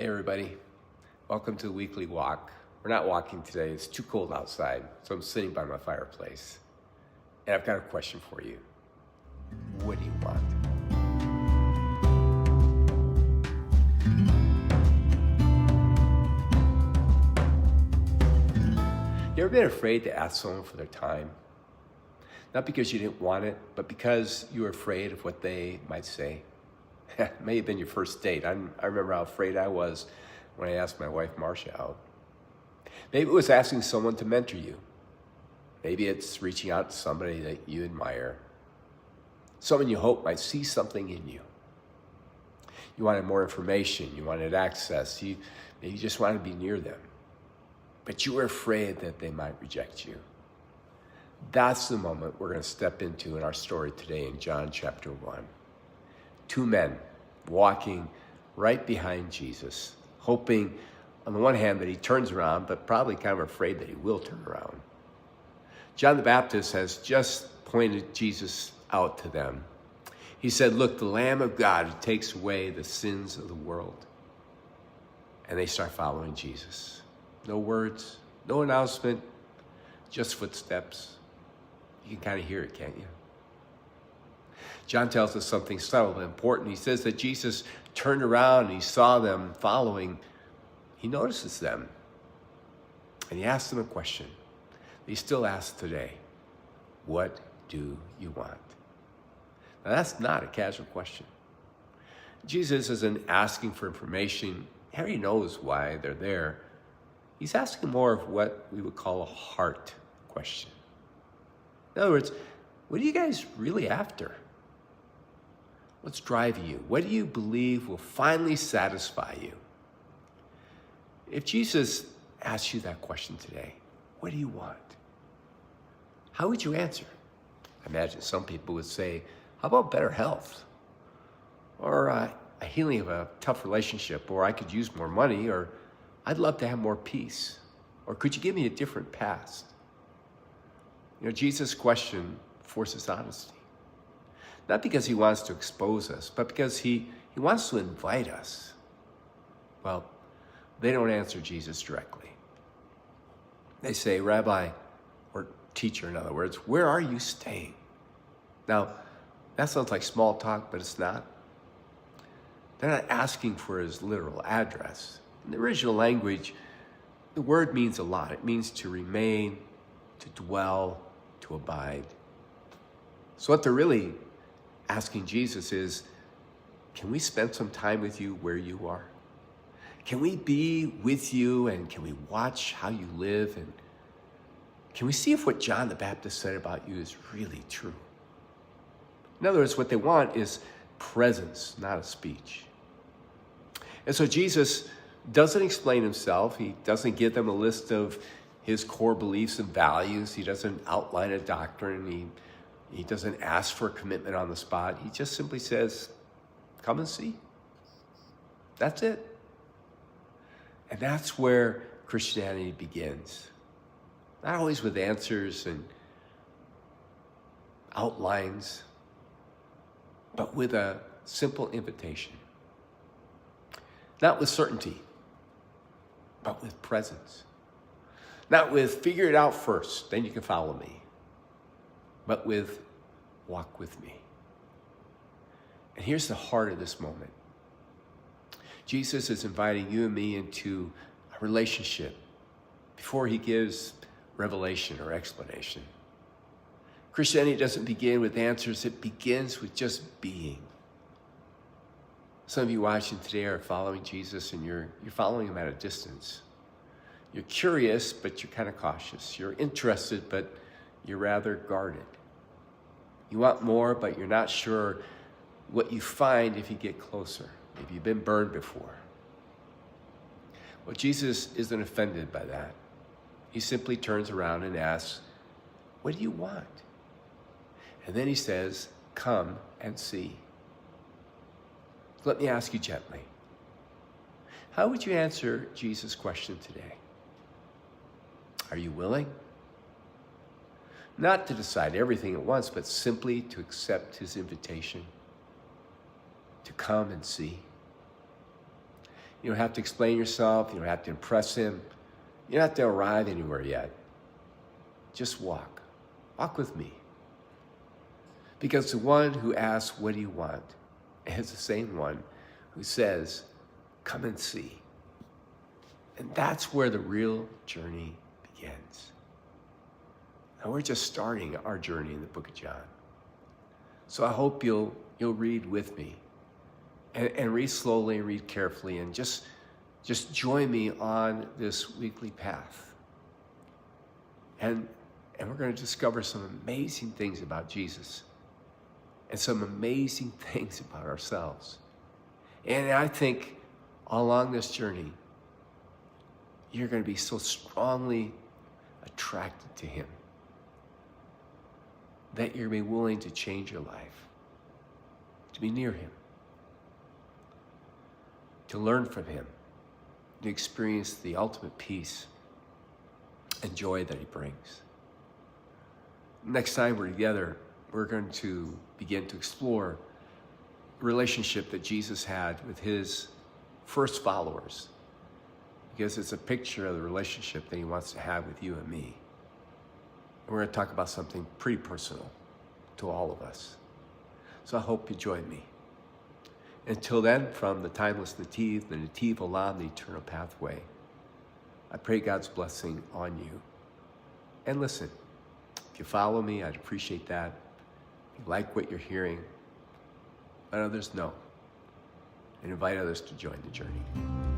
Hey everybody, welcome to the weekly walk. We're not walking today, it's too cold outside, so I'm sitting by my fireplace. And I've got a question for you. What do you want? You ever been afraid to ask someone for their time? Not because you didn't want it, but because you were afraid of what they might say. It may have been your first date. I remember how afraid I was when I asked my wife, Marcia, out. Maybe it was asking someone to mentor you. Maybe it's reaching out to somebody that you admire. Someone you hope might see something in you. You wanted more information. You wanted access. Maybe you just wanted to be near them. But you were afraid that they might reject you. That's the moment we're going to step into in our story today in John chapter 1. Two men walking right behind Jesus, hoping on the one hand that he turns around, but probably kind of afraid that he will turn around. John the Baptist has just pointed Jesus out to them. He said, "Look, the Lamb of God who takes away the sins of the world." And they start following Jesus. No words, no announcement, just footsteps. You can kind of hear it, can't you? John tells us something subtle but important. He says that Jesus turned around and he saw them following. He notices them. And he asks them a question. He still asks today, "What do you want?" Now that's not a casual question. Jesus isn't asking for information. He already knows why they're there. He's asking more of what we would call a heart question. In other words, what are you guys really after? What's driving you? What do you believe will finally satisfy you? If Jesus asked you that question today, what do you want? How would you answer? I imagine some people would say, how about better health? Or a healing of a tough relationship, or I could use more money, or I'd love to have more peace. Or could you give me a different past? You know, Jesus' question forces honesty. Not because he wants to expose us, but because he wants to invite us. Well, they don't answer Jesus directly. They say, "Rabbi," or teacher in other words, "where are you staying?" Now, that sounds like small talk, but it's not. They're not asking for his literal address. In the original language, the word means a lot. It means to remain, to dwell, to abide. So what they're really asking Jesus is, can we spend some time with you where you are? Can we be with you and can we watch how you live? And can we see if what John the Baptist said about you is really true? In other words, what they want is presence, not a speech. And so Jesus doesn't explain himself. He doesn't give them a list of his core beliefs and values. He doesn't outline a doctrine. He doesn't ask for a commitment on the spot. He just simply says, "Come and see." That's it. And that's where Christianity begins. Not always with answers and outlines, but with a simple invitation. Not with certainty, but with presence. Not with figure it out first, then you can follow me. But with walk with me. And here's the heart of this moment. Jesus is inviting you and me into a relationship before he gives revelation or explanation. Christianity doesn't begin with answers, it begins with just being. Some of you watching today are following Jesus and you're following him at a distance. You're curious, but you're kind of cautious. You're interested, but you're rather guarded. You want more, but you're not sure what you find if you get closer. Maybe you've been burned before. Well, Jesus isn't offended by that. He simply turns around and asks, "What do you want?" And then he says, "Come and see." Let me ask you gently, how would you answer Jesus' question today? Are you willing? Not to decide everything at once, but simply to accept his invitation to come and see. You don't have to explain yourself. You don't have to impress him. You don't have to arrive anywhere yet. Just walk. Walk with me. Because the one who asks, what do you want? Is the same one who says, come and see. And that's where the real journey begins. And we're just starting our journey in the book of John. So I hope you'll read with me and read slowly and read carefully and just join me on this weekly path. And we're going to discover some amazing things about Jesus and some amazing things about ourselves. And I think along this journey, you're going to be so strongly attracted to him that you're going to be willing to change your life, to be near him, to learn from him, to experience the ultimate peace and joy that he brings. Next time we're together, we're going to begin to explore the relationship that Jesus had with his first followers, because it's a picture of the relationship that he wants to have with you and me. And we're going to talk about something pretty personal to all of us. So I hope you join me. Until then, from the timeless Netiv, the Netiv Olam, the eternal pathway, I pray God's blessing on you. And listen, if you follow me, I'd appreciate that. If you like what you're hearing, let others know and invite others to join the journey.